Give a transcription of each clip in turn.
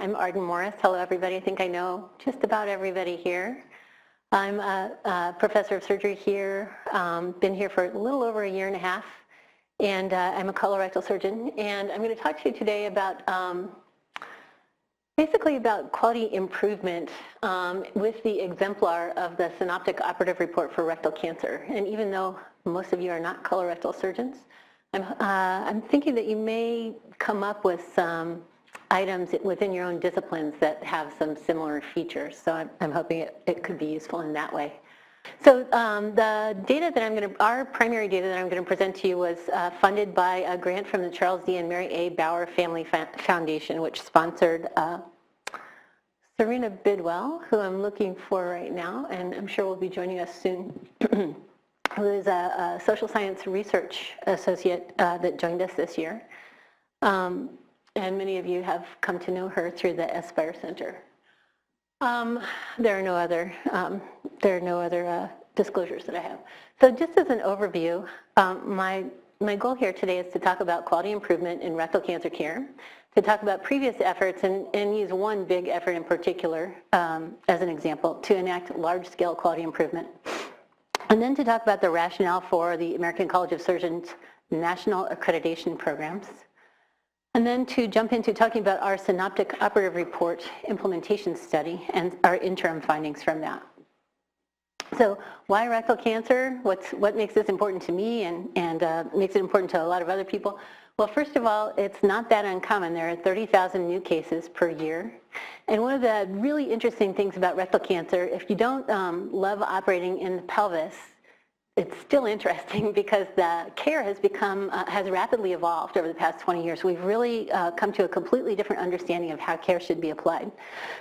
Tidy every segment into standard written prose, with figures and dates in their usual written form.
I'm Arden Morris. Hello, everybody. I think I know just about everybody here. I'm a professor of surgery here, been here for a little over a year and a half, and I'm a colorectal surgeon. And I'm going to talk to you today about basically about quality improvement with the exemplar of the Synoptic Operative Report for rectal cancer. And even though most of you are not colorectal surgeons, I'm thinking that you may come up with some items within your own disciplines that have some similar features. So I'm hoping it could be useful in that way. So the data that our primary data that I'm going to present to you was funded by a grant from the Charles D. and Mary A. Bauer Family Foundation, which sponsored Serena Bidwell, who I'm looking for right now, and I'm sure will be joining us soon, who is a social science research associate that joined us this year. And many of you have come to know her through the S-SPIRE Center. There are no other disclosures that I have. So just as an overview, my goal here today is to talk about quality improvement in rectal cancer care, to talk about previous efforts and use one big effort in particular as an example to enact large-scale quality improvement, and then to talk about the rationale for the American College of Surgeons National Accreditation programs, and then to jump into talking about our Synoptic Operative Report implementation study and our interim findings from that. So why rectal cancer? What makes this important to me and makes it important to a lot of other people? Well, first of all, it's not that uncommon. There are 30,000 new cases per year. And one of the really interesting things about rectal cancer, if you don't love operating in the pelvis, it's still interesting because the care has has rapidly evolved over the past 20 years. We've really come to a completely different understanding of how care should be applied.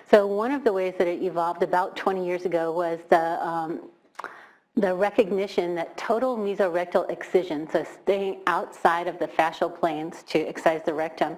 So one of the ways that it evolved about 20 years ago was the recognition that total mesorectal excision, so staying outside of the fascial planes to excise the rectum,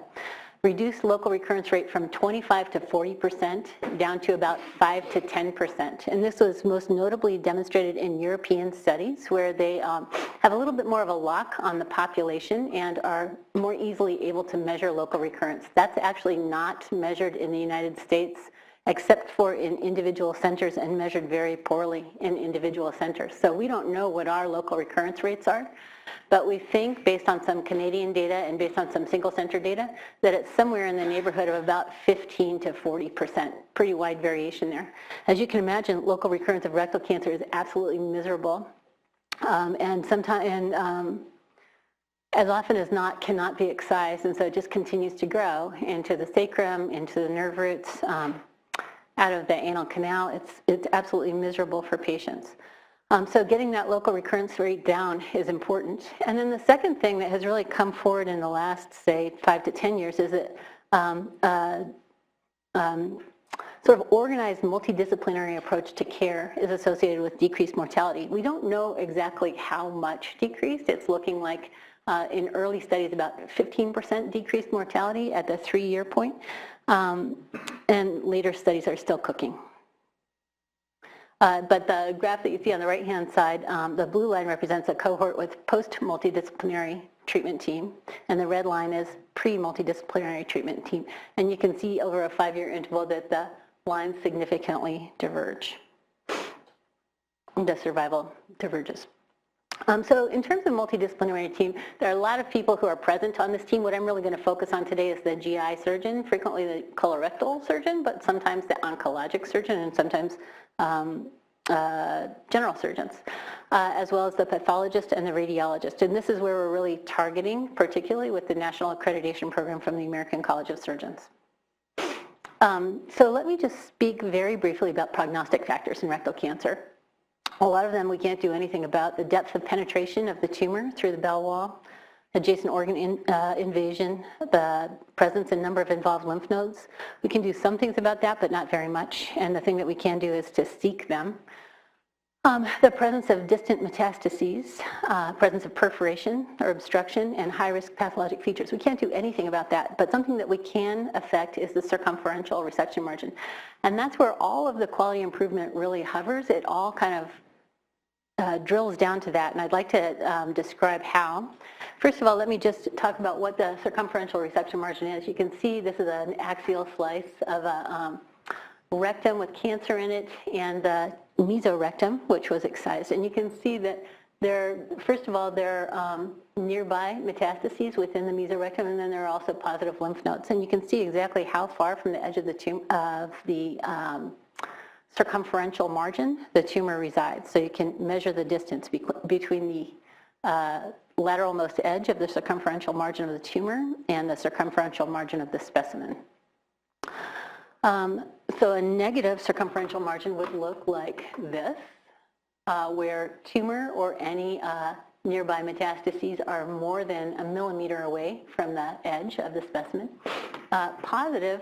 reduced local recurrence rate from 25 to 40% down to about 5 to 10%. And this was most notably demonstrated in European studies where they have a little bit more of a lock on the population and are more easily able to measure local recurrence. That's actually not measured in the United States except for in individual centers and measured very poorly in individual centers. So we don't know what our local recurrence rates are, but we think based on some Canadian data and based on some single center data that it's somewhere in the neighborhood of about 15 to 40%, pretty wide variation there. As you can imagine, local recurrence of rectal cancer is absolutely miserable and sometimes, as often as not, cannot be excised, and so it just continues to grow into the sacrum, into the nerve roots, out of the anal canal. It's absolutely miserable for patients. So getting that local recurrence rate down is important. And then the second thing that has really come forward in the last, say, 5 to 10 years is that sort of organized multidisciplinary approach to care is associated with decreased mortality. We don't know exactly how much decreased. It's looking like in early studies about 15% decreased mortality at the 3-year point. And later studies are still cooking. But the graph that you see on the right-hand side, the blue line represents a cohort with post-multidisciplinary treatment team, and the red line is pre-multidisciplinary treatment team. And you can see over a 5-year interval that the lines significantly diverge. The survival diverges. So in terms of multidisciplinary team, there are a lot of people who are present on this team. What I'm really going to focus on today is the GI surgeon, frequently the colorectal surgeon, but sometimes the oncologic surgeon and sometimes general surgeons, as well as the pathologist and the radiologist. And this is where we're really targeting, particularly with the National Accreditation Program from the American College of Surgeons. So let me just speak very briefly about prognostic factors in rectal cancer. A lot of them we can't do anything about. The depth of penetration of the tumor through the bowel wall, adjacent organ invasion, the presence and number of involved lymph nodes. We can do some things about that, but not very much. And the thing that we can do is to seek them. The presence of distant metastases, presence of perforation or obstruction, and high-risk pathologic features. We can't do anything about that, but something that we can affect is the circumferential resection margin. And that's where all of the quality improvement really hovers. It all kind of drills down to that, and I'd like to describe how. First of all, let me just talk about what the circumferential resection margin is. You can see this is an axial slice of a rectum with cancer in it and the mesorectum, which was excised. And you can see that first of all, there are nearby metastases within the mesorectum, and then there are also positive lymph nodes. And you can see exactly how far from the edge of the circumferential margin the tumor resides. So you can measure the distance between the lateralmost edge of the circumferential margin of the tumor and the circumferential margin of the specimen. So a negative circumferential margin would look like this, where tumor or any nearby metastases are more than a millimeter away from the edge of the specimen. Positive,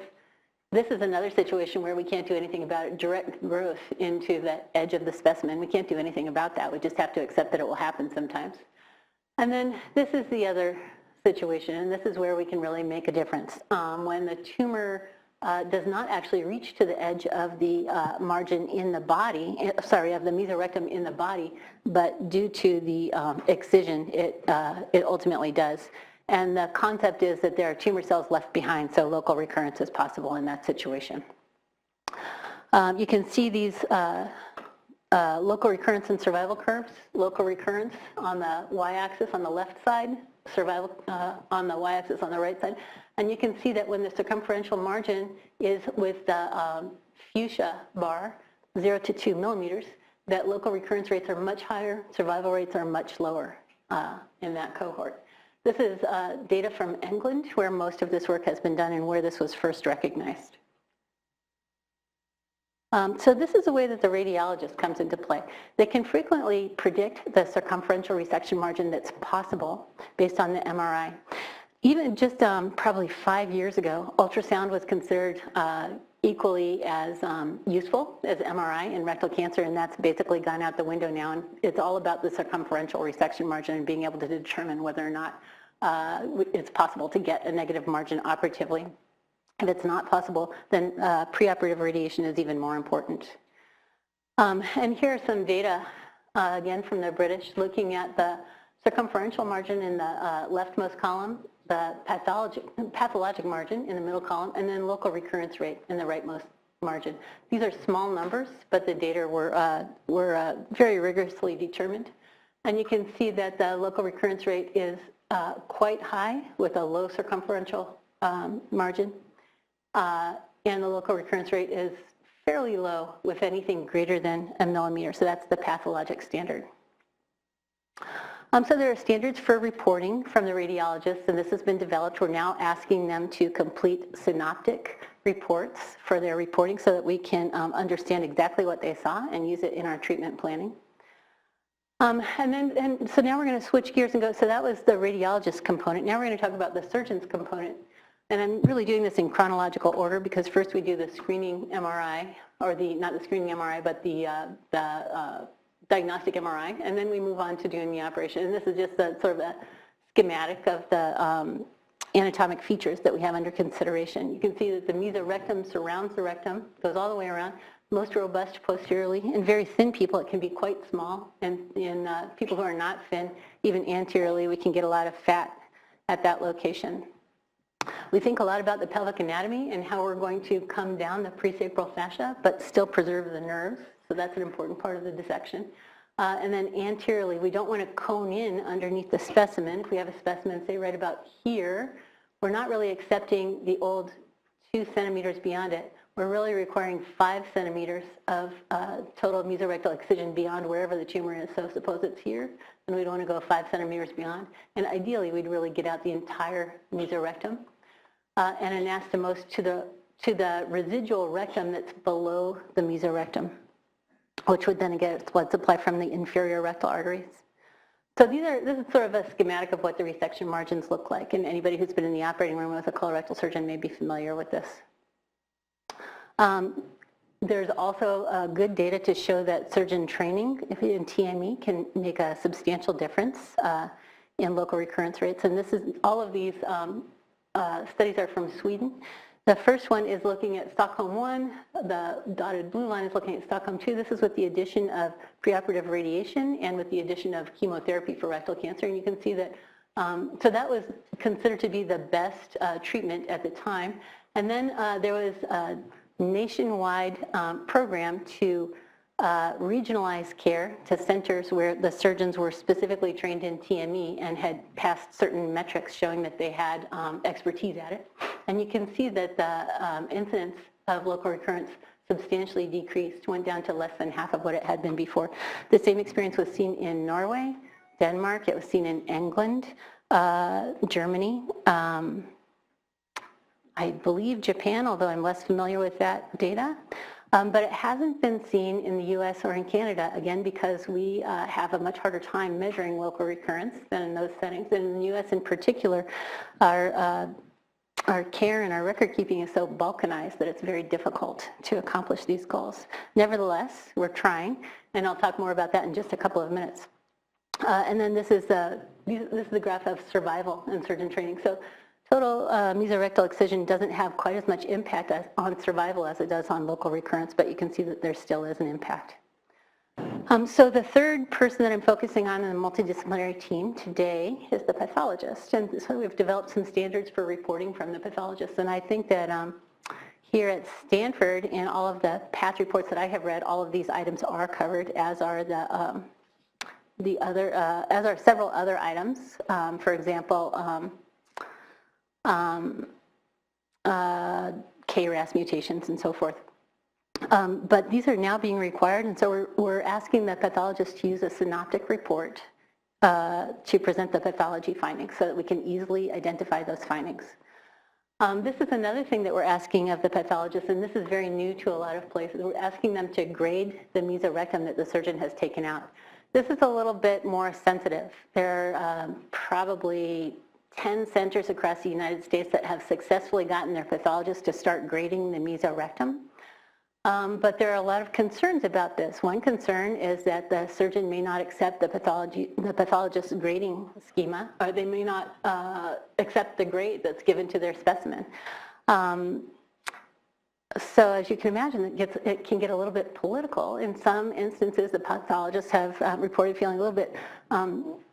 this is another situation where we can't do anything about it. Direct growth into the edge of the specimen, we can't do anything about that. We just have to accept that it will happen sometimes. And then this is the other situation, and this is where we can really make a difference. When the tumor does not actually reach to the edge of the margin in the body, of the mesorectum in the body, but due to the excision, it ultimately does. And the concept is that there are tumor cells left behind, so local recurrence is possible in that situation. You can see these local recurrence and survival curves. Local recurrence on the y-axis on the left side, survival on the y-axis on the right side. And you can see that when the circumferential margin is with the fuchsia bar, 0 to 2 millimeters, that local recurrence rates are much higher, survival rates are much lower in that cohort. This is data from England, where most of this work has been done and where this was first recognized. So this is the way that the radiologist comes into play. They can frequently predict the circumferential resection margin that's possible based on the MRI. Even just probably 5 years ago, ultrasound was considered equally as useful as MRI in rectal cancer, and that's basically gone out the window now. And it's all about the circumferential resection margin and being able to determine whether or not it's possible to get a negative margin operatively. If it's not possible, then preoperative radiation is even more important. And here are some data, again from the British, looking at the circumferential margin in the leftmost column, the pathologic margin in the middle column, and then local recurrence rate in the rightmost margin. These are small numbers, but the data were very rigorously determined. And you can see that the local recurrence rate is quite high with a low circumferential margin, and the local recurrence rate is fairly low with anything greater than a millimeter. So that's the pathologic standard. So there are standards for reporting from the radiologists, and this has been developed. We're now asking them to complete synoptic reports for their reporting so that we can understand exactly what they saw and use it in our treatment planning. So now we're going to switch gears and go, so that was the radiologist component. Now we're going to talk about the surgeon's component. And I'm really doing this in chronological order because first we do the screening MRI, or not the screening MRI, but the diagnostic MRI, and then we move on to doing the operation. And this is just a sort of a schematic of the anatomic features that we have under consideration. You can see that the mesorectum surrounds the rectum, goes all the way around, most robust posteriorly. In very thin people, it can be quite small. And in people who are not thin, even anteriorly, we can get a lot of fat at that location. We think a lot about the pelvic anatomy and how we're going to come down the presacral fascia, but still preserve the nerves. So that's an important part of the dissection. And then anteriorly, we don't want to cone in underneath the specimen. If we have a specimen, say right about here, we're not really accepting the old 2 centimeters beyond it. We're really requiring 5 centimeters of total mesorectal excision beyond wherever the tumor is. So suppose it's here, then we'd want to go 5 centimeters beyond. And ideally, we'd really get out the entire mesorectum. And anastomose to the residual rectum that's below the mesorectum, which would then get blood supply from the inferior rectal arteries. So this is sort of a schematic of what the resection margins look like, and anybody who's been in the operating room with a colorectal surgeon may be familiar with this. There's also good data to show that surgeon training in TME can make a substantial difference in local recurrence rates, and all of these studies are from Sweden. The first one is looking at Stockholm 1. The dotted blue line is looking at Stockholm 2. This is with the addition of preoperative radiation and with the addition of chemotherapy for rectal cancer. And you can see that, so that was considered to be the best treatment at the time. And then there was a nationwide program to regionalize care to centers where the surgeons were specifically trained in TME and had passed certain metrics showing that they had expertise at it. And you can see that the incidence of local recurrence substantially decreased, went down to less than half of what it had been before. The same experience was seen in Norway, Denmark, it was seen in England, Germany, I believe Japan, although I'm less familiar with that data. But it hasn't been seen in the US or in Canada, again, because we have a much harder time measuring local recurrence than in those settings. And in the US in particular, our care and our record keeping is so balkanized that it's very difficult to accomplish these goals. Nevertheless, we're trying, and I'll talk more about that in just a couple of minutes. And then this is the graph of survival and surgeon training. So total mesorectal excision doesn't have quite as much impact on survival as it does on local recurrence, but you can see that there still is an impact. So the third person that I'm focusing on in the multidisciplinary team today is the pathologist. And so we've developed some standards for reporting from the pathologist. And I think that here at Stanford, in all of the path reports that I have read, all of these items are covered, as are as are several other items. For example, KRAS mutations and so forth. But these are now being required, and so we're asking the pathologist to use a synoptic report to present the pathology findings so that we can easily identify those findings. This is another thing that we're asking of the pathologist, and this is very new to a lot of places. We're asking them to grade the mesorectum that the surgeon has taken out. This is a little bit more sensitive. There are probably 10 centers across the United States that have successfully gotten their pathologists to start grading the mesorectum. But there are a lot of concerns about this. One concern is that the surgeon may not accept the pathologist's grading schema, or they may not accept the grade that's given to their specimen. So as you can imagine, it can get a little bit political. In some instances, the pathologists have reported feeling a little bit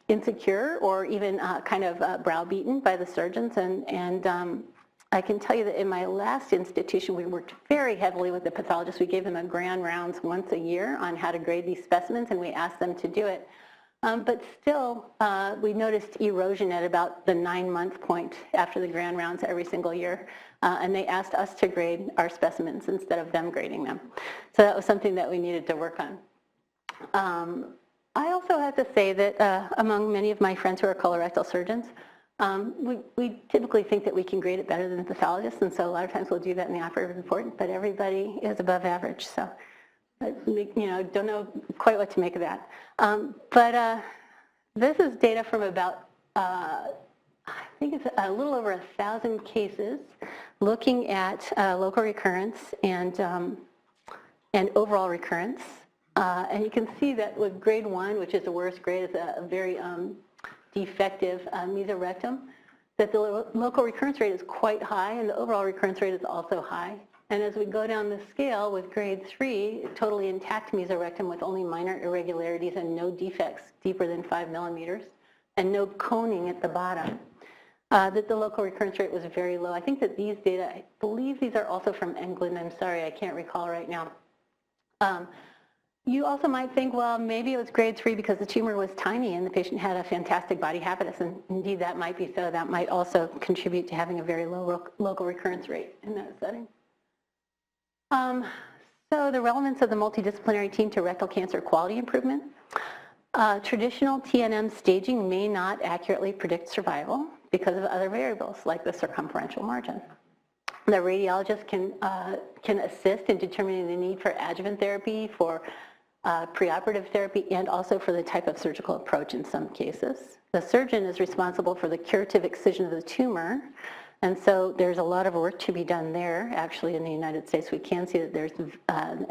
insecure or even kind of browbeaten by the surgeons. And I can tell you that in my last institution, we worked very heavily with the pathologists. We gave them a grand rounds once a year on how to grade these specimens, and we asked them to do it. But still, we noticed erosion at about the 9-month point after the grand rounds every single year. And they asked us to grade our specimens instead of them grading them. So that was something that we needed to work on. I also have to say that among many of my friends who are colorectal surgeons, we typically think that we can grade it better than the pathologists, and so a lot of times we'll do that in the operative report, but everybody is above average, so don't know quite what to make of that. But this is data from about, I think it's a little over 1,000 cases looking at local recurrence and overall recurrence. And you can see that with grade 1, which is the worst grade, is a very defective mesorectum, that the local recurrence rate is quite high and the overall recurrence rate is also high. And as we go down the scale with grade 3, totally intact mesorectum with only minor irregularities and no defects deeper than 5 millimeters and no coning at the bottom, that the local recurrence rate was very low. I think that these data, I believe these are also from England. I'm sorry, I can't recall right now. You also might think, well, maybe it was grade 3 because the tumor was tiny and the patient had a fantastic body habitus, and indeed that might be so. That might also contribute to having a very low local recurrence rate in that setting. So the relevance of the multidisciplinary team to rectal cancer quality improvement. Traditional TNM staging may not accurately predict survival because of other variables like the circumferential margin. The radiologist can assist in determining the need for adjuvant therapy, for preoperative therapy, and also for the type of surgical approach in some cases. The surgeon is responsible for the curative excision of the tumor, and so there's a lot of work to be done there. Actually, in the United States, we can see that there's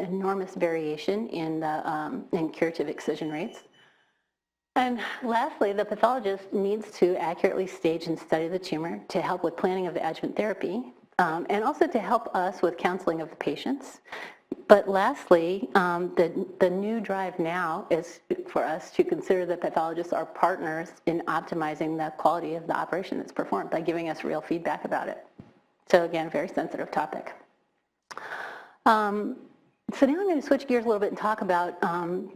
enormous variation in curative excision rates. And lastly, the pathologist needs to accurately stage and study the tumor to help with planning of the adjuvant therapy. and also to help us with counseling of the patients. But lastly, the new drive now is for us to consider the pathologists our partners in optimizing the quality of the operation that's performed by giving us real feedback about it. So again, very sensitive topic. So now I'm going to switch gears a little bit and talk about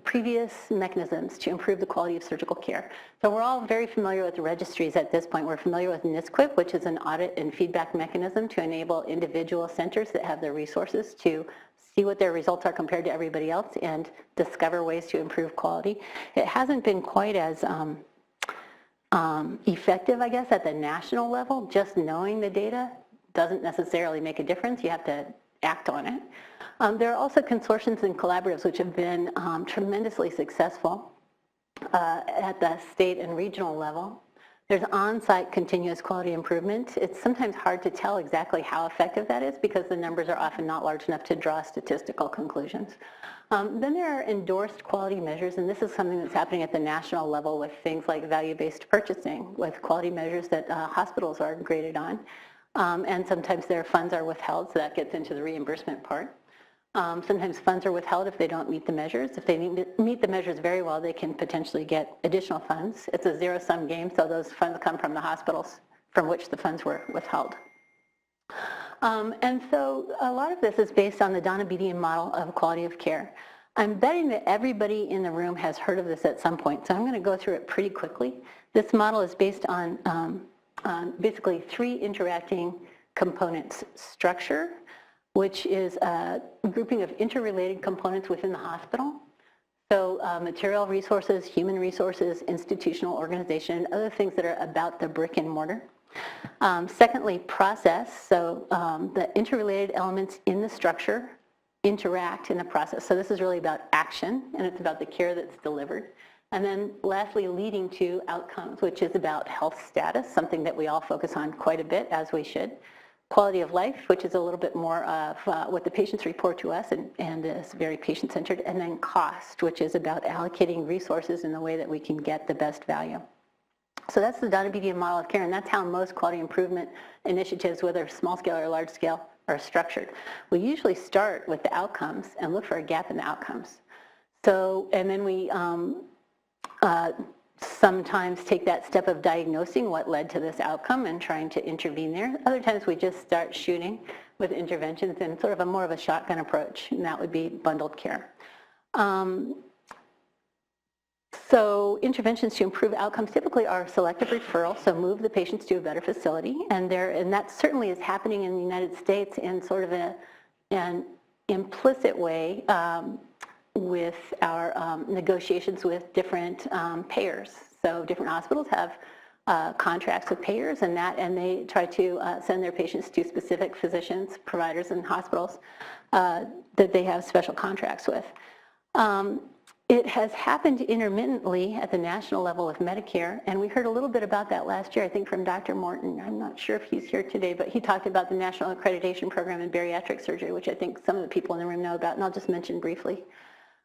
previous mechanisms to improve the quality of surgical care. So we're all very familiar with the registries at this point. We're familiar with SCIP, which is an audit and feedback mechanism to enable individual centers that have the resources to see what their results are compared to everybody else and discover ways to improve quality. It hasn't been quite as effective, I guess, at the national level. Just knowing the data doesn't necessarily make a difference. You have to act on it. There are also consortiums and collaboratives which have been tremendously successful at the state and regional level. There's on-site continuous quality improvement. It's sometimes hard to tell exactly how effective that is because the numbers are often not large enough to draw statistical conclusions. Then there are endorsed quality measures, and this is something that's happening at the national level with things like value-based purchasing, with quality measures that hospitals are graded on. And sometimes their funds are withheld, so that gets into the reimbursement part. Sometimes funds are withheld if they don't meet the measures. If they meet the measures very well, they can potentially get additional funds. It's a zero-sum game, so those funds come from the hospitals from which the funds were withheld. And so a lot of this is based on the Donabedian model of quality of care. I'm betting that everybody in the room has heard of this at some point, so I'm going to go through it pretty quickly. This model is based on basically three interacting components: structure, which is a grouping of interrelated components within the hospital. So material resources, human resources, institutional organization, and other things that are about the brick and mortar. Secondly, process. So the interrelated elements in the structure interact in the process. So this is really about action, and it's about the care that's delivered. And then lastly, leading to outcomes, which is about health status, something that we all focus on quite a bit, as we should. Quality of life, which is a little bit more of what the patients report to us and is very patient-centered. And then cost, which is about allocating resources in the way that we can get the best value. So that's the Donabedian model of care, and that's how most quality improvement initiatives, whether small scale or large scale, are structured. We usually start with the outcomes and look for a gap in the outcomes. So, and then we sometimes take that step of diagnosing what led to this outcome and trying to intervene there. Other times we just start shooting with interventions in sort of a more of a shotgun approach, and that would be bundled care. So interventions to improve outcomes typically are selective referral, so move the patients to a better facility, and that certainly is happening in the United States in sort of an implicit way with our negotiations with different payers. So different hospitals have contracts with payers, and they try to send their patients to specific physicians, providers, and hospitals that they have special contracts with. It has happened intermittently at the national level with Medicare, and we heard a little bit about that last year, I think, from Dr. Morton. I'm not sure if he's here today, but he talked about the National Accreditation Program in Bariatric Surgery, which I think some of the people in the room know about, and I'll just mention briefly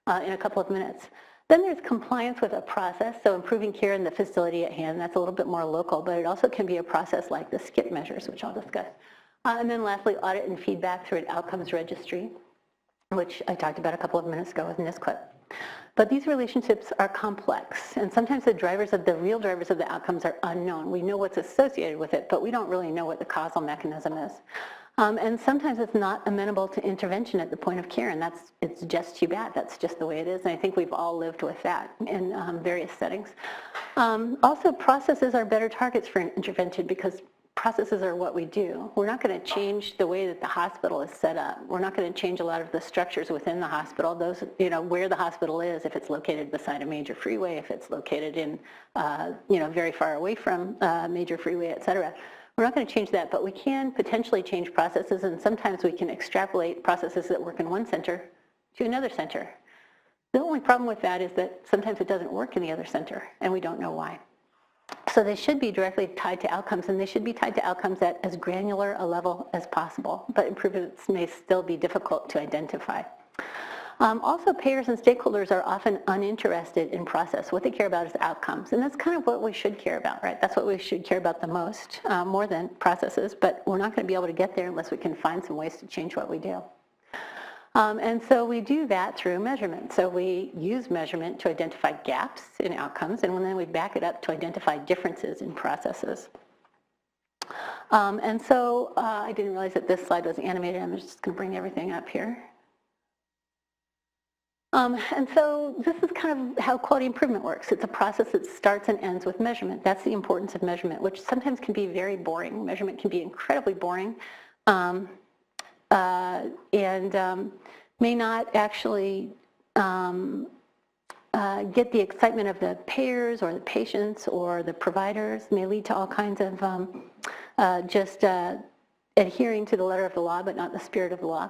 in a couple of minutes. Then there's compliance with a process, so improving care in the facility at hand. That's a little bit more local, but it also can be a process like the SCIP measures, which I'll discuss. And then lastly, audit and feedback through an outcomes registry, which I talked about a couple of minutes ago with SCIP. But these relationships are complex, and sometimes the real drivers of the outcomes are unknown. We know what's associated with it, but we don't really know what the causal mechanism is. And sometimes it's not amenable to intervention at the point of care, and it's just too bad. That's just the way it is, and I think we've all lived with that in various settings. Also, processes are better targets for an intervention because processes are what we do. We're not going to change the way that the hospital is set up. We're not going to change a lot of the structures within the hospital. Those, where the hospital is, if it's located beside a major freeway, if it's located in, very far away from a major freeway, et cetera. We're not going to change that, but we can potentially change processes, and sometimes we can extrapolate processes that work in one center to another center. The only problem with that is that sometimes it doesn't work in the other center, and we don't know why. So they should be directly tied to outcomes, and they should be tied to outcomes at as granular a level as possible, but improvements may still be difficult to identify. Also, payers and stakeholders are often uninterested in process. What they care about is outcomes, and that's kind of what we should care about, right? That's what we should care about the most, more than processes, but we're not going to be able to get there unless we can find some ways to change what we do. And so we do that through measurement. So we use measurement to identify gaps in outcomes, and then we back it up to identify differences in processes. And so I didn't realize that this slide was animated. I'm just going to bring everything up here. And so this is kind of how quality improvement works. It's a process that starts and ends with measurement. That's the importance of measurement, which sometimes can be very boring. Measurement can be incredibly boring may not actually get the excitement of the payers or the patients or the providers, may lead to all kinds of just adhering to the letter of the law but not the spirit of the law.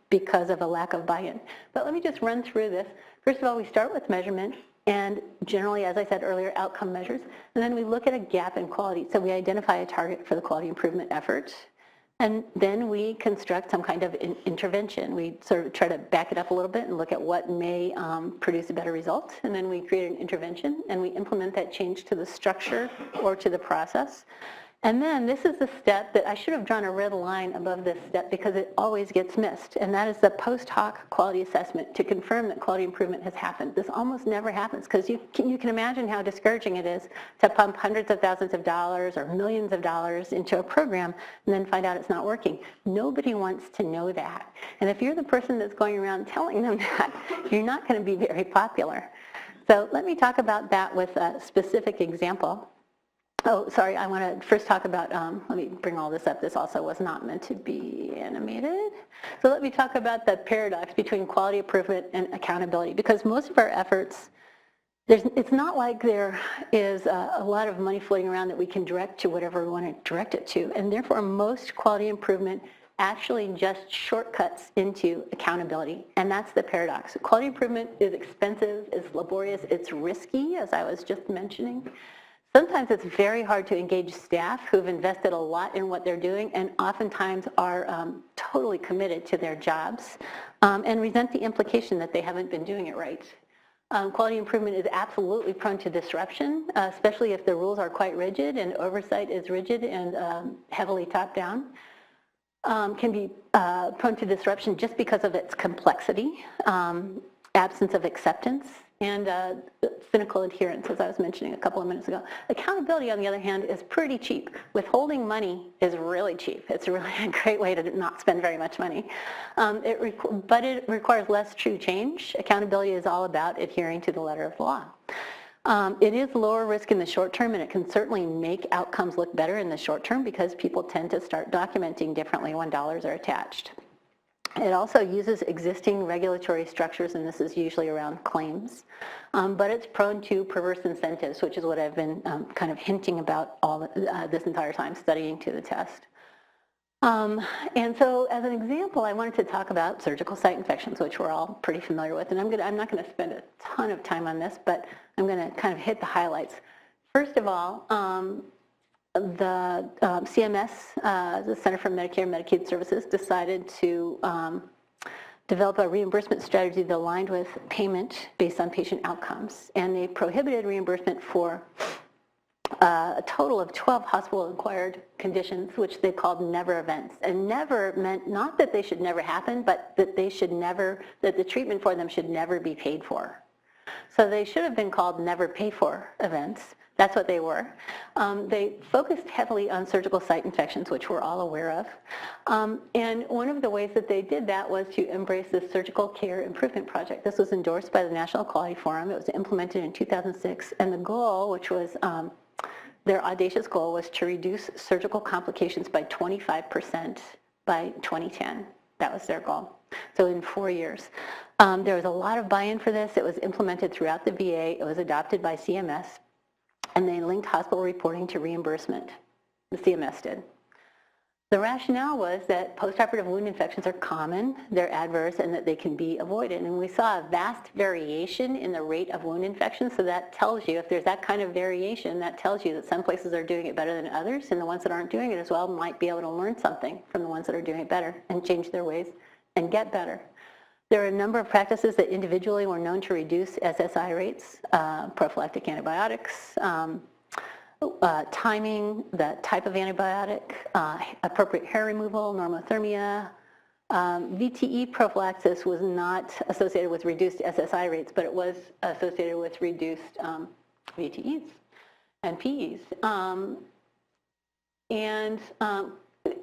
Because of a lack of buy-in. But let me just run through this. First of all, we start with measurement and generally, as I said earlier, outcome measures. And then we look at a gap in quality. So we identify a target for the quality improvement effort. And then we construct some kind of intervention. We sort of try to back it up a little bit and look at what may produce a better result. And then we create an intervention and we implement that change to the structure or to the process. And then this is the step that I should have drawn a red line above this step because it always gets missed, and that is the post hoc quality assessment to confirm that quality improvement has happened. This almost never happens because you can imagine how discouraging it is to pump hundreds of thousands of dollars or millions of dollars into a program and then find out it's not working. Nobody wants to know that. And if you're the person that's going around telling them that, you're not going to be very popular. So let me talk about that with a specific example. Oh, sorry, I want to first talk about, let me bring all this up. This also was not meant to be animated. So let me talk about the paradox between quality improvement and accountability, because most of our efforts, it's not like there is a lot of money floating around that we can direct to whatever we want to direct it to, and therefore most quality improvement actually just shortcuts into accountability, and that's the paradox. Quality improvement is expensive, it's laborious, it's risky, as I was just mentioning. Sometimes it's very hard to engage staff who've invested a lot in what they're doing and oftentimes are totally committed to their jobs and resent the implication that they haven't been doing it right. Quality improvement is absolutely prone to disruption, especially if the rules are quite rigid and oversight is rigid and heavily top-down. Can be prone to disruption just because of its complexity, absence of acceptance, and cynical adherence, as I was mentioning a couple of minutes ago. Accountability, on the other hand, is pretty cheap. Withholding money is really cheap. It's really a great way to not spend very much money. But it requires less true change. Accountability is all about adhering to the letter of the law. It is lower risk in the short term, and it can certainly make outcomes look better in the short term because people tend to start documenting differently when dollars are attached. It also uses existing regulatory structures, and this is usually around claims, but it's prone to perverse incentives, which is what I've been kind of hinting about all this entire time, studying to the test. And so as an example, I wanted to talk about surgical site infections, which we're all pretty familiar with, and I'm not going to spend a ton of time on this, but I'm going to kind of hit the highlights. First of all, the CMS, the Center for Medicare and Medicaid Services, decided to develop a reimbursement strategy that aligned with payment based on patient outcomes. And they prohibited reimbursement for a total of 12 hospital-acquired conditions, which they called never events. And never meant not that they should never happen, but that they should never, that the treatment for them should never be paid for. So they should have been called never pay for events. That's what they were. They focused heavily on surgical site infections, which we're all aware of. And one of the ways that they did that was to embrace the Surgical Care Improvement Project. This was endorsed by the National Quality Forum. It was implemented in 2006. And the goal, which was their audacious goal, was to reduce surgical complications by 25% by 2010. That was their goal. So in 4 years. There was a lot of buy-in for this. It was implemented throughout the VA. It was adopted by CMS. And they linked hospital reporting to reimbursement. The CMS did. The rationale was that postoperative wound infections are common, they're adverse, and that they can be avoided. And we saw a vast variation in the rate of wound infections, so that tells you, if there's that kind of variation, that tells you that some places are doing it better than others, and the ones that aren't doing it as well might be able to learn something from the ones that are doing it better and change their ways and get better. There are a number of practices that individually were known to reduce SSI rates, prophylactic antibiotics, timing, the type of antibiotic, appropriate hair removal, normothermia. VTE prophylaxis was not associated with reduced SSI rates, but it was associated with reduced VTEs and PEs.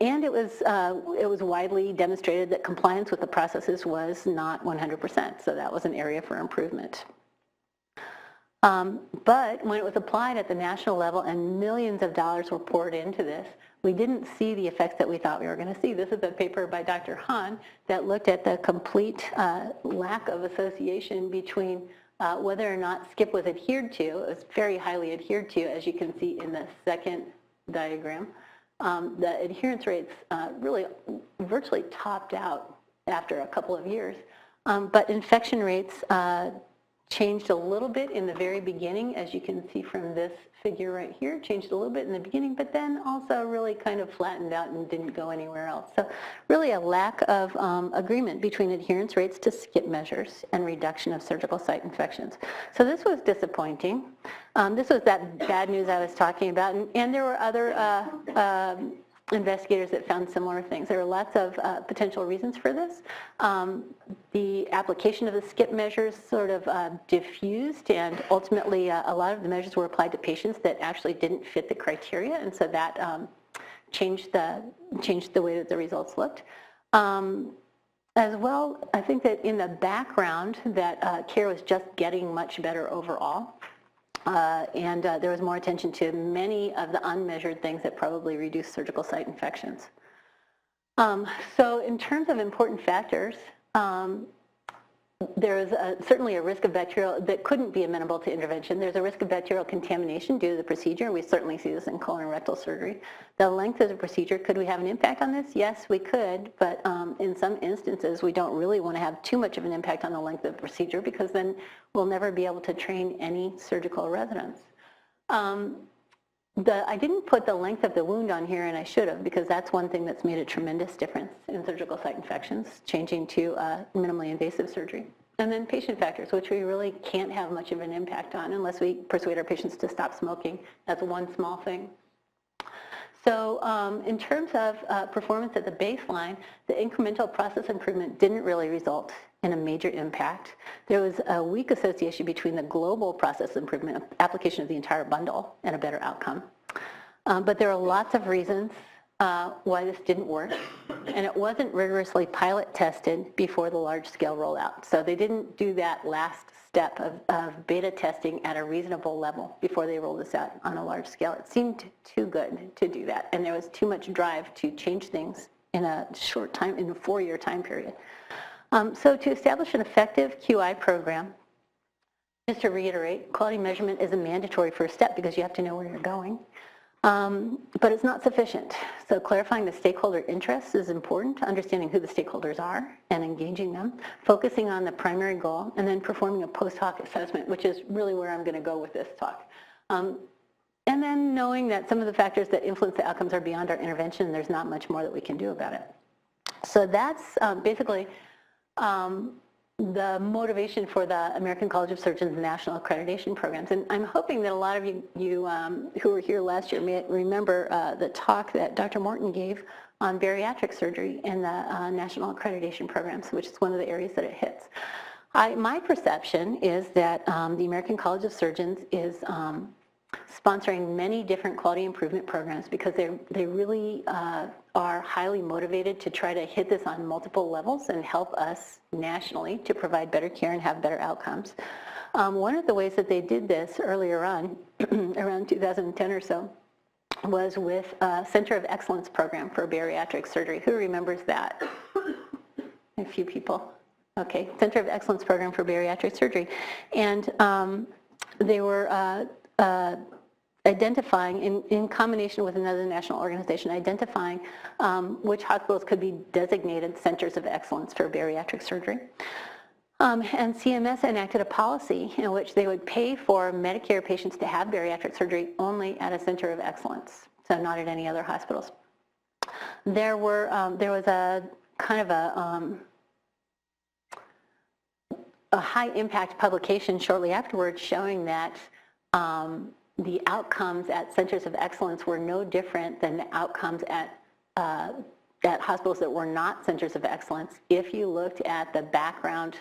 And it was widely demonstrated that compliance with the processes was not 100%, so that was an area for improvement. But when it was applied at the national level and millions of dollars were poured into this, we didn't see the effects that we thought we were going to see. This is a paper by Dr. Hahn that looked at the complete lack of association between whether or not SCIP was adhered to. It was very highly adhered to, as you can see in the second diagram. The adherence rates really virtually topped out after a couple of years, but infection rates changed a little bit in the very beginning, as you can see from this figure right here, changed a little bit in the beginning, but then also really kind of flattened out and didn't go anywhere else. So really a lack of agreement between adherence rates to SCIP measures and reduction of surgical site infections. So this was disappointing. This was that bad news I was talking about, and there were other investigators that found similar things. There are lots of potential reasons for this. The application of the SCIP measures sort of diffused, and ultimately a lot of the measures were applied to patients that actually didn't fit the criteria, and so that changed the way that the results looked. As well, I think that in the background that care was just getting much better overall. And there was more attention to many of the unmeasured things that probably reduce surgical site infections. So in terms of important factors, there is certainly a risk of bacterial that couldn't be amenable to intervention. There's a risk of bacterial contamination due to the procedure. We certainly see this in colon and rectal surgery. The length of the procedure, could we have an impact on this? Yes, we could, but in some instances, we don't really want to have too much of an impact on the length of the procedure, because then we'll never be able to train any surgical residents. I didn't put the length of the wound on here, and I should have, because that's one thing that's made a tremendous difference in surgical site infections, changing to minimally invasive surgery. And then patient factors, which we really can't have much of an impact on unless we persuade our patients to stop smoking. That's one small thing. So in terms of performance at the baseline, the incremental process improvement didn't really result in a major impact. There was a weak association between the global process improvement, application of the entire bundle, and a better outcome. But there are lots of reasons why this didn't work, and it wasn't rigorously pilot tested before the large-scale rollout. So they didn't do that last step of beta testing at a reasonable level before they rolled this out on a large scale. It seemed too good to do that, and there was too much drive to change things in a short time, in a 4-year time period. So to establish an effective QI program, just to reiterate, quality measurement is a mandatory first step because you have to know where you're going. But it's not sufficient. So clarifying the stakeholder interests is important, understanding who the stakeholders are and engaging them, focusing on the primary goal, and then performing a post hoc assessment, which is really where I'm going to go with this talk. And then knowing that some of the factors that influence the outcomes are beyond our intervention, and there's not much more that we can do about it. So that's basically the motivation for the American College of Surgeons National Accreditation Programs. And I'm hoping that a lot of you who were here last year may remember the talk that Dr. Morton gave on bariatric surgery in the National Accreditation Programs, which is one of the areas that it hits. My perception is that the American College of Surgeons is sponsoring many different quality improvement programs because they really are highly motivated to try to hit this on multiple levels and help us nationally to provide better care and have better outcomes. One of the ways that they did this earlier on, around 2010 or so, was with a Center of Excellence program for bariatric surgery. Who remembers that? A few people. Okay, Center of Excellence program for bariatric surgery. And they were identifying, in combination with another national organization, identifying which hospitals could be designated centers of excellence for bariatric surgery. And CMS enacted a policy in which they would pay for Medicare patients to have bariatric surgery only at a center of excellence, so not at any other hospitals. There was a kind of a a high impact publication shortly afterwards showing that the outcomes at centers of excellence were no different than the outcomes at hospitals that were not centers of excellence if you looked at the background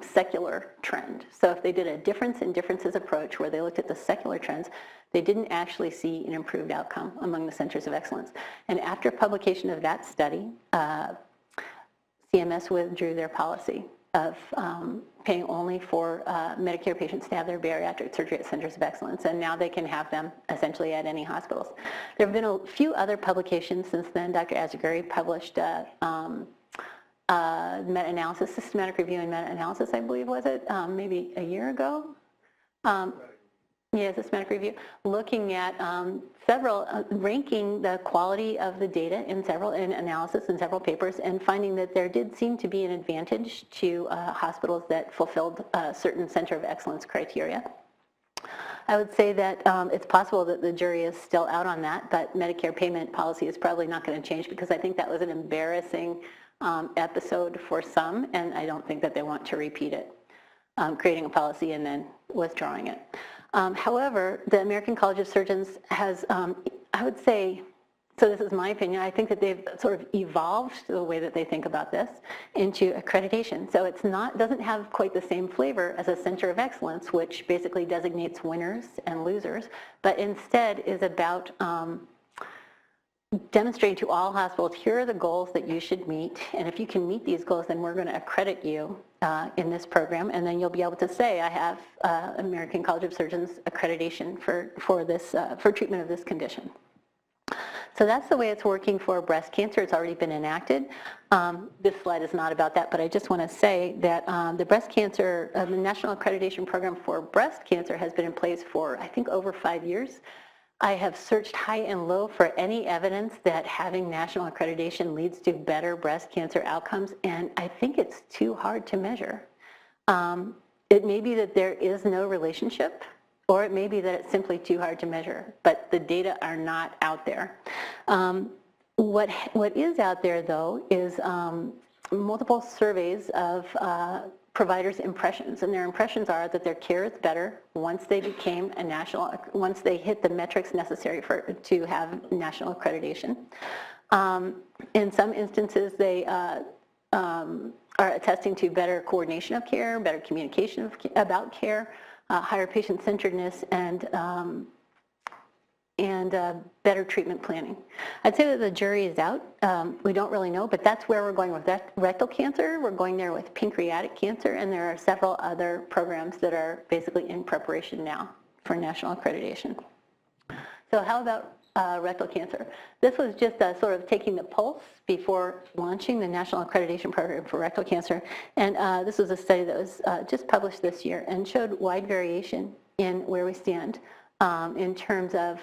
secular trend. So if they did a difference in differences approach where they looked at the secular trends, they didn't actually see an improved outcome among the centers of excellence. And after publication of that study, CMS withdrew their policy of paying only for Medicare patients to have their bariatric surgery at centers of excellence, and now they can have them essentially at any hospitals. There have been a few other publications since then. Dr. Azaguri published meta-analysis, systematic review and meta-analysis, I believe, was it, maybe a year ago? Yeah, systematic review, looking at ranking the quality of the data in analysis in several papers, and finding that there did seem to be an advantage to hospitals that fulfilled certain center of excellence criteria. I would say that it's possible that the jury is still out on that, but Medicare payment policy is probably not going to change, because I think that was an embarrassing episode for some, and I don't think that they want to repeat it, creating a policy and then withdrawing it. However, the American College of Surgeons has, I would say, so this is my opinion, I think that they've sort of evolved the way that they think about this into accreditation. So it's doesn't have quite the same flavor as a center of excellence, which basically designates winners and losers, but instead is about demonstrating to all hospitals, here are the goals that you should meet, and if you can meet these goals, then we're going to accredit you in this program, and then you'll be able to say, I have American College of Surgeons accreditation for treatment of this condition. So that's the way it's working for breast cancer. It's already been enacted. This slide is not about that, but I just want to say that the National Accreditation Program for breast cancer has been in place for, I think, over 5 years. I have searched high and low for any evidence that having national accreditation leads to better breast cancer outcomes, and I think it's too hard to measure. It may be that there is no relationship, or it may be that it's simply too hard to measure, but the data are not out there. What is out there, though, is multiple surveys of providers' impressions, and their impressions are that their care is better once they became once they hit the metrics necessary to have national accreditation. In some instances, they are attesting to better coordination of care, better communication about care, higher patient-centeredness, and better treatment planning. I'd say that the jury is out. We don't really know, but that's where we're going with rectal cancer. We're going there with pancreatic cancer, and there are several other programs that are basically in preparation now for national accreditation. So how about rectal cancer? This was just sort of taking the pulse before launching the national accreditation program for rectal cancer, and this was a study that was just published this year and showed wide variation in where we stand in terms of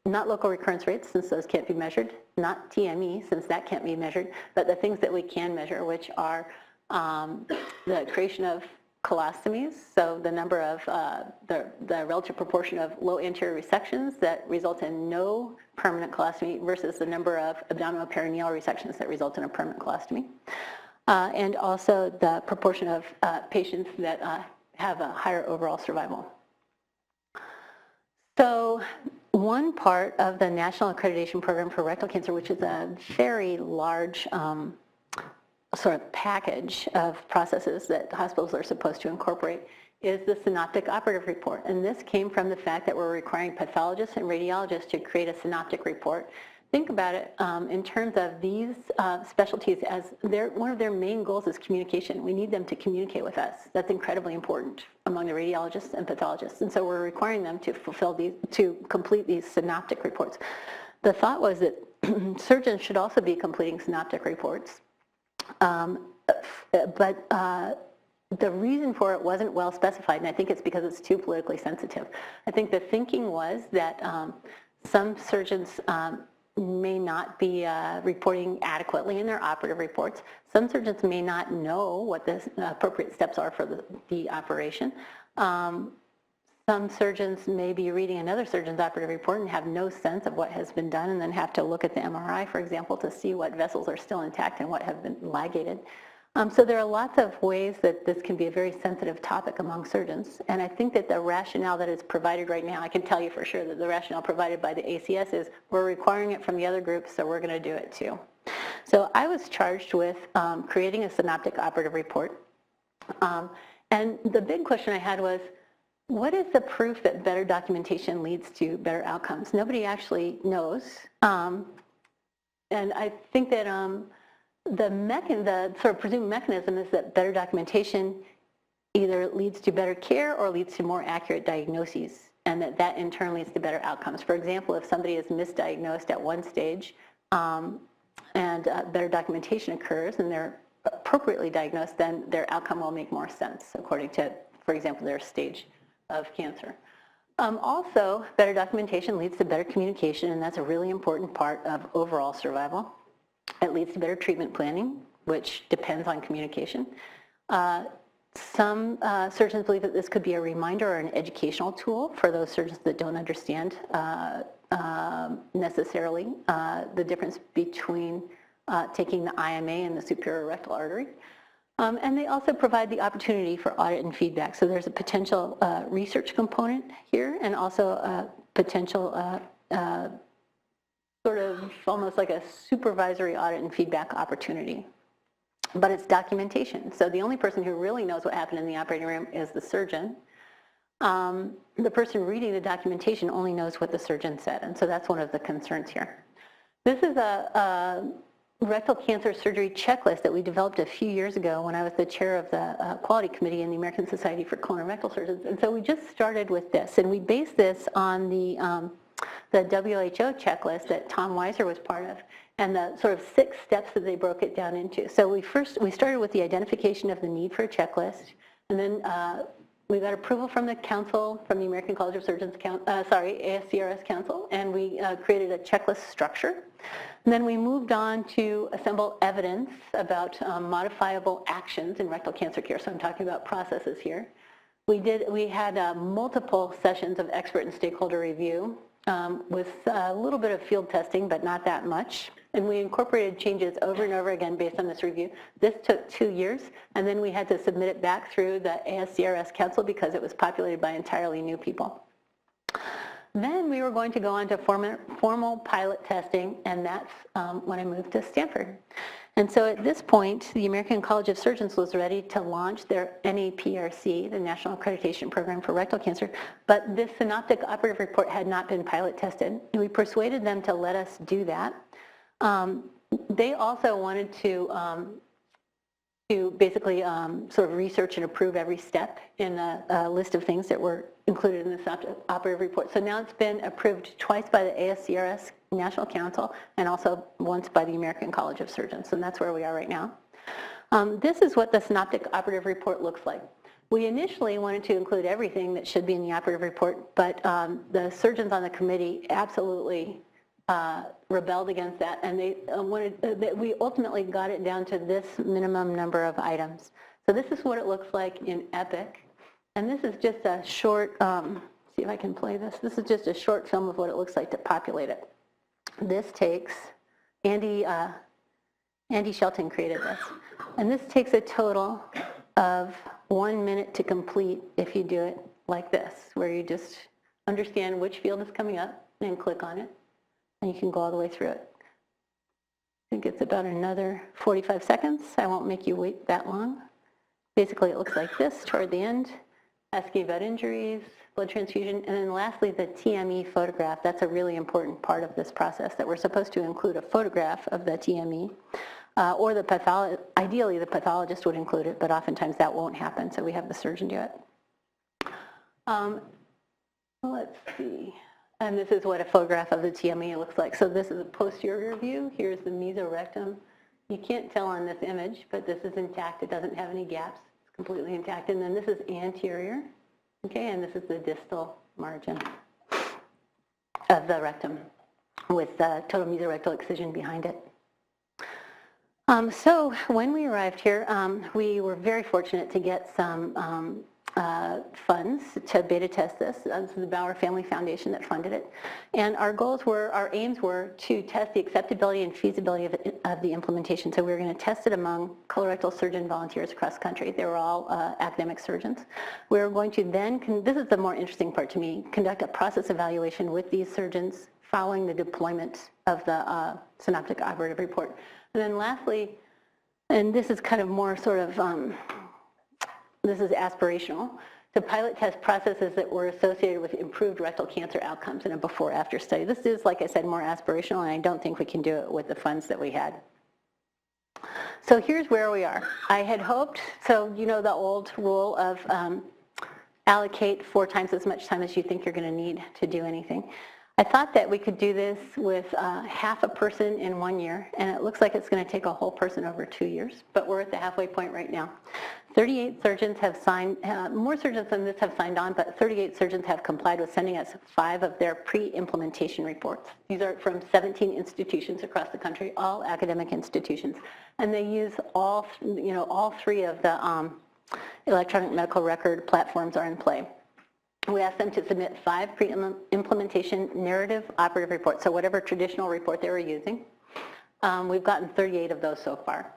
not local recurrence rates, since those can't be measured, not TME, since that can't be measured, but the things that we can measure, which are the creation of colostomies, so the number of, the relative proportion of low anterior resections that result in no permanent colostomy versus the number of abdominal perineal resections that result in a permanent colostomy, and also the proportion of patients that have a higher overall survival. So one part of the National Accreditation Program for Rectal Cancer, which is a very large sort of package of processes that hospitals are supposed to incorporate, is the Synoptic Operative Report. And this came from the fact that we're requiring pathologists and radiologists to create a synoptic report. Think about it in terms of these specialties as one of their main goals is communication. We need them to communicate with us. That's incredibly important among the radiologists and pathologists. And so we're requiring them to complete these synoptic reports. The thought was that surgeons should also be completing synoptic reports. But the reason for it wasn't well specified, and I think it's because it's too politically sensitive. I think the thinking was that some surgeons may not be reporting adequately in their operative reports. Some surgeons may not know what the appropriate steps are for the operation. some surgeons may be reading another surgeon's operative report and have no sense of what has been done and then have to look at the MRI, for example, to see what vessels are still intact and what have been ligated. So there are lots of ways that this can be a very sensitive topic among surgeons. And I think that the rationale that is provided right now, I can tell you for sure that the rationale provided by the ACS is we're requiring it from the other groups, so we're going to do it too. So I was charged with creating a synoptic operative report. And the big question I had was, what is the proof that better documentation leads to better outcomes? Nobody actually knows. And I think that the sort of presumed mechanism is that better documentation either leads to better care or leads to more accurate diagnoses, and that in turn leads to better outcomes. For example, if somebody is misdiagnosed at one stage and better documentation occurs and they're appropriately diagnosed, then their outcome will make more sense according to, for example, their stage of cancer. Also, better documentation leads to better communication, and that's a really important part of overall survival. It leads to better treatment planning, which depends on communication. Some surgeons believe that this could be a reminder or an educational tool for those surgeons that don't understand necessarily the difference between taking the IMA and the superior rectal artery. And they also provide the opportunity for audit and feedback. So there's a potential research component here and also a potential sort of almost like a supervisory audit and feedback opportunity. But it's documentation. So the only person who really knows what happened in the operating room is the surgeon. The person reading the documentation only knows what the surgeon said. And so that's one of the concerns here. This is a rectal cancer surgery checklist that we developed a few years ago when I was the chair of the quality committee in the American Society for Colon and Rectal Surgeons. And so we just started with this, and we based this on the WHO checklist that Tom Weiser was part of, and the sort of 6 steps that they broke it down into. So we started with the identification of the need for a checklist, and then we got approval from the council, from the American College of Surgeons, ASCRS Council, and we created a checklist structure. And then we moved on to assemble evidence about modifiable actions in rectal cancer care. So I'm talking about processes here. We had multiple sessions of expert and stakeholder review with a little bit of field testing, but not that much. And we incorporated changes over and over again based on this review. This took 2 years, and then we had to submit it back through the ASCRS Council because it was populated by entirely new people. Then we were going to go on to formal pilot testing, and that's when I moved to Stanford. And so at this point, the American College of Surgeons was ready to launch their NAPRC, the National Accreditation Program for Rectal Cancer, but this Synoptic Operative Report had not been pilot tested. And we persuaded them to let us do that. They also wanted to basically sort of research and approve every step in the list of things that were included in the Synoptic Operative Report. So now it's been approved twice by the ASCRS National Council and also once by the American College of Surgeons, and that's where we are right now. This is what the Synoptic Operative Report looks like. We initially wanted to include everything that should be in the operative report, but the surgeons on the committee absolutely rebelled against that, and they we ultimately got it down to this minimum number of items. So this is what it looks like in EPIC, and this is just a short, see if I can play this. This is just a short film of what it looks like to populate it. This takes, Andy Shelton created this, and this takes a total of 1 minute to complete if you do it like this, where you just understand which field is coming up and click on it, and you can go all the way through it. I think it's about another 45 seconds. I won't make you wait that long. Basically, it looks like this toward the end, asking about injuries, blood transfusion, and then lastly, the TME photograph. That's a really important part of this process, that we're supposed to include a photograph of the TME, or ideally the pathologist would include it, but oftentimes that won't happen, so we have the surgeon do it. Let's see. And this is what a photograph of the TME looks like. So this is a posterior view. Here's the mesorectum. You can't tell on this image, but this is intact. It doesn't have any gaps. It's completely intact. And then this is anterior. Okay, and this is the distal margin of the rectum with the total mesorectal excision behind it. So when we arrived here, we were very fortunate to get some funds to beta test this. This is the Bauer Family Foundation that funded it. And our aims were to test the acceptability and feasibility of the implementation. So we were going to test it among colorectal surgeon volunteers across the country. They were all academic surgeons. We were going to then, this is the more interesting part to me, conduct a process evaluation with these surgeons following the deployment of the Synoptic Operative Report. And then lastly, and this is kind of more sort of, this is aspirational, to pilot test processes that were associated with improved rectal cancer outcomes in a before-after study. This is, like I said, more aspirational, and I don't think we can do it with the funds that we had. So here's where we are. I had hoped, so you know the old rule of allocate 4 times as much time as you think you're going to need to do anything. I thought that we could do this with half a person in 1 year, and it looks like it's going to take a whole person over 2 years, but we're at the halfway point right now. 38 surgeons have signed, more surgeons than this have signed on, but 38 surgeons have complied with sending us 5 of their pre-implementation reports. These are from 17 institutions across the country, all academic institutions, and they use all 3 of the electronic medical record platforms are in play. We asked them to submit 5 pre-implementation narrative operative reports, so whatever traditional report they were using. We've gotten 38 of those so far.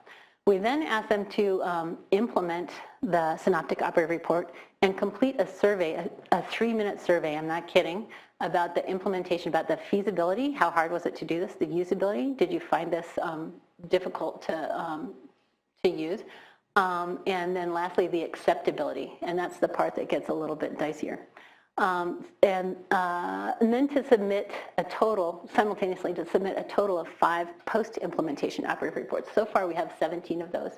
We then asked them to implement the Synoptic Operative Report and complete a survey, a 3-minute survey, I'm not kidding, about the implementation, about the feasibility, how hard was it to do this, the usability, did you find this difficult to use, and then lastly the acceptability, and that's the part that gets a little bit dicier. And then to submit a total, simultaneously to submit a total of 5 post-implementation operative reports. So far we have 17 of those.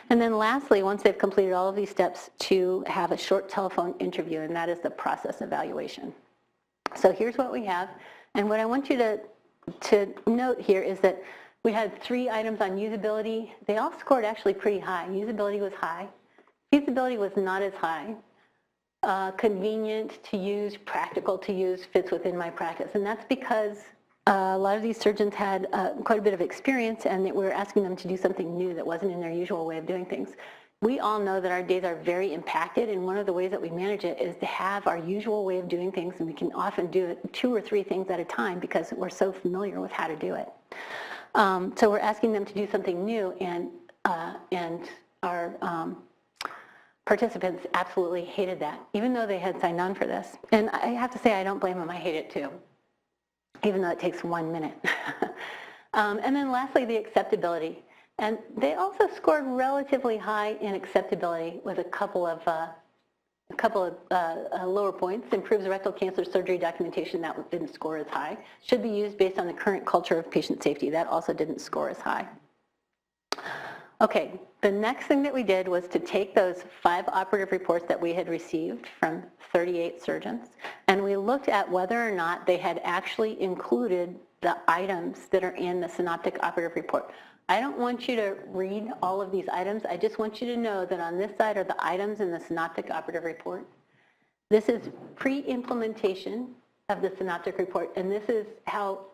And then lastly, once they've completed all of these steps, to have a short telephone interview, and that is the process evaluation. So here's what we have, and what I want you to note here is that we had 3 items on usability. They all scored actually pretty high. Usability was high. Feasibility was not as high. Convenient to use, practical to use, fits within my practice. And that's because a lot of these surgeons had quite a bit of experience, and that we were asking them to do something new that wasn't in their usual way of doing things. We all know that our days are very impacted, and one of the ways that we manage it is to have our usual way of doing things, and we can often do it 2 or 3 things at a time because we're so familiar with how to do it. So we're asking them to do something new, and our participants absolutely hated that, even though they had signed on for this. And I have to say, I don't blame them, I hate it too, even though it takes 1 minute. And then lastly, the acceptability. And they also scored relatively high in acceptability with a couple of lower points. Improves rectal cancer surgery documentation, that didn't score as high. Should be used based on the current culture of patient safety, that also didn't score as high. Okay, the next thing that we did was to take those 5 operative reports that we had received from 38 surgeons, and we looked at whether or not they had actually included the items that are in the Synoptic Operative Report. I don't want you to read all of these items. I just want you to know that on this side are the items in the Synoptic Operative Report. This is pre-implementation of the Synoptic Report, and this is how,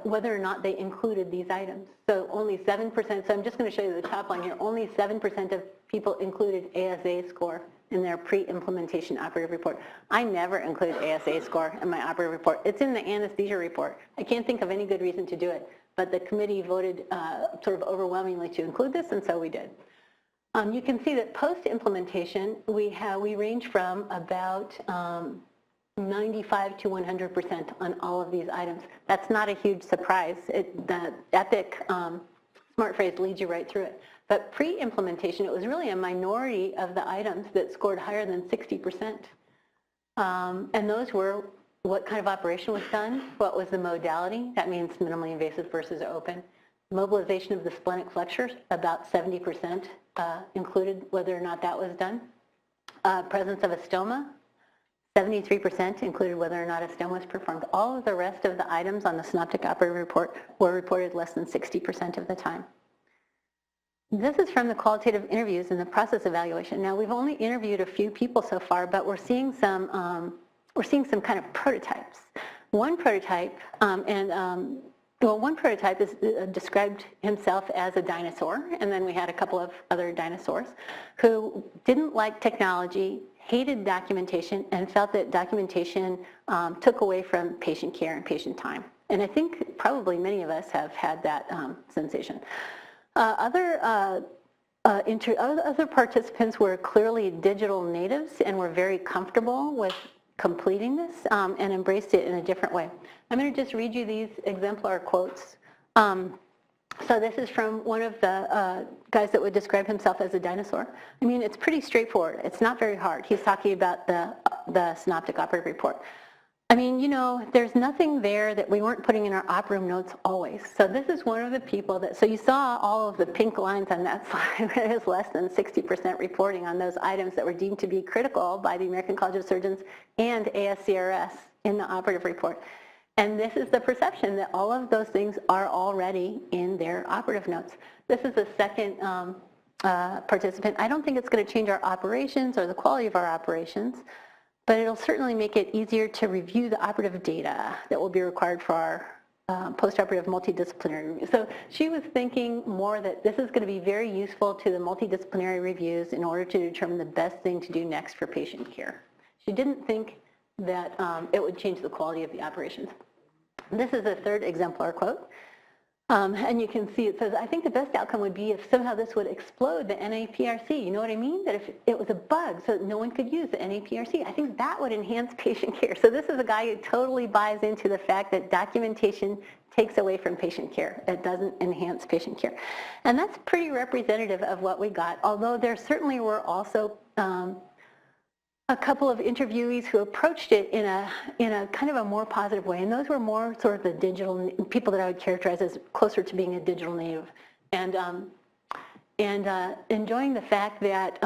whether or not they included these items. So only 7%, so I'm just going to show you the top line here, only 7% of people included ASA score in their pre-implementation operative report. I never include ASA score in my operative report. It's in the anesthesia report. I can't think of any good reason to do it, but the committee voted sort of overwhelmingly to include this, and so we did. You can see that post-implementation, we range from about 95 to 100% on all of these items. That's not a huge surprise. The EPIC smart phrase leads you right through it. But pre-implementation, it was really a minority of the items that scored higher than 60%. And those were what kind of operation was done, what was the modality, that means minimally invasive versus open. Mobilization of the splenic flexures, about 70% included whether or not that was done. Presence of a stoma, 73% included whether or not a stoma was performed. All of the rest of the items on the Synoptic Operative Report were reported less than 60% of the time. This is from the qualitative interviews and the process evaluation. Now, we've only interviewed a few people so far, but we're seeing some kind of prototypes. One prototype, one prototype is described himself as a dinosaur, and then we had a couple of other dinosaurs who didn't like technology, hated documentation and felt that documentation took away from patient care and patient time. And I think probably many of us have had that sensation. Other participants were clearly digital natives and were very comfortable with completing this and embraced it in a different way. I'm going to just read you these exemplar quotes. So this is from one of the guys that would describe himself as a dinosaur. I mean, it's pretty straightforward. It's not very hard. He's talking about the Synoptic Operative Report. I mean, you know, there's nothing there that we weren't putting in our op room notes always. So this is one of the people that, so you saw all of the pink lines on that slide where there's less than 60% reporting on those items that were deemed to be critical by the American College of Surgeons and ASCRS in the operative report. And this is the perception that all of those things are already in their operative notes. This is the second participant. I don't think it's going to change our operations or the quality of our operations, but it'll certainly make it easier to review the operative data that will be required for our post-operative multidisciplinary review. So she was thinking more that this is going to be very useful to the multidisciplinary reviews in order to determine the best thing to do next for patient care. She didn't think that it would change the quality of the operations. This is a third exemplar quote. And you can see it says, I think the best outcome would be if somehow this would explode the NAPRC. You know what I mean? That if it was a bug so that no one could use the NAPRC, I think that would enhance patient care. So this is a guy who totally buys into the fact that documentation takes away from patient care. It doesn't enhance patient care. And that's pretty representative of what we got, although there certainly were also a couple of interviewees who approached it in a kind of a more positive way, and those were more sort of the digital people that I would characterize as closer to being a digital native, and enjoying the fact that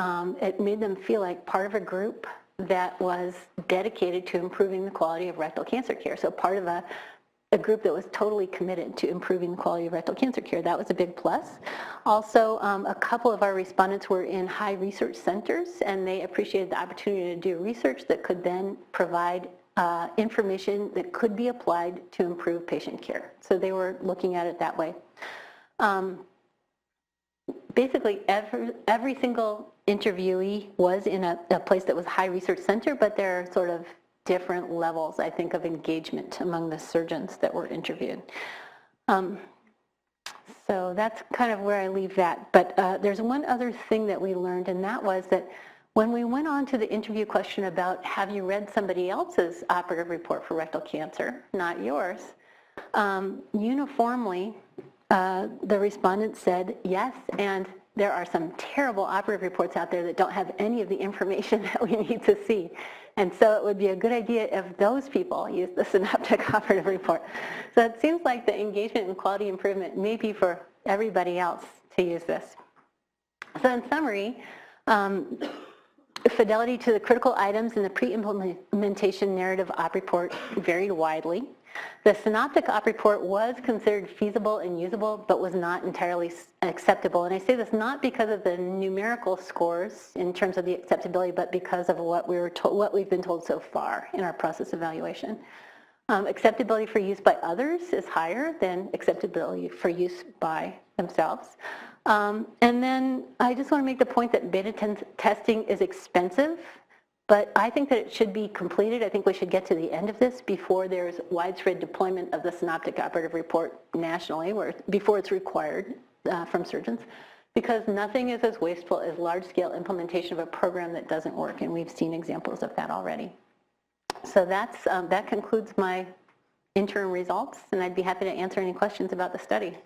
it made them feel like part of a group that was dedicated to improving the quality of rectal cancer care. So part of a group that was totally committed to improving the quality of rectal cancer care. That was a big plus. Also, a couple of our respondents were in high research centers, and they appreciated the opportunity to do research that could then provide information that could be applied to improve patient care. So they were looking at it that way. Basically, every single interviewee was in a place that was high research center, but they're sort of different levels, I think, of engagement among the surgeons that were interviewed. So that's kind of where I leave that. But there's one other thing that we learned, and that was that when we went on to the interview question about have you read somebody else's operative report for rectal cancer, not yours, uniformly the respondents said yes, and there are some terrible operative reports out there that don't have any of the information that we need to see. And so it would be a good idea if those people use the Synoptic Operative Report. So it seems like the engagement and quality improvement may be for everybody else to use this. So in summary, fidelity to the critical items in the pre-implementation narrative op report varied widely. The Synoptic Op report was considered feasible and usable, but was not entirely acceptable. And I say this not because of the numerical scores in terms of the acceptability, but because of what we've been told so far in our process evaluation. Acceptability for use by others is higher than acceptability for use by themselves. And then I just want to make the point that beta testing is expensive, but I think that it should be completed. I think we should get to the end of this before there's widespread deployment of the Synoptic Operative Report nationally, before it's required from surgeons, because nothing is as wasteful as large-scale implementation of a program that doesn't work, and we've seen examples of that already. So that concludes my interim results, and I'd be happy to answer any questions about the study.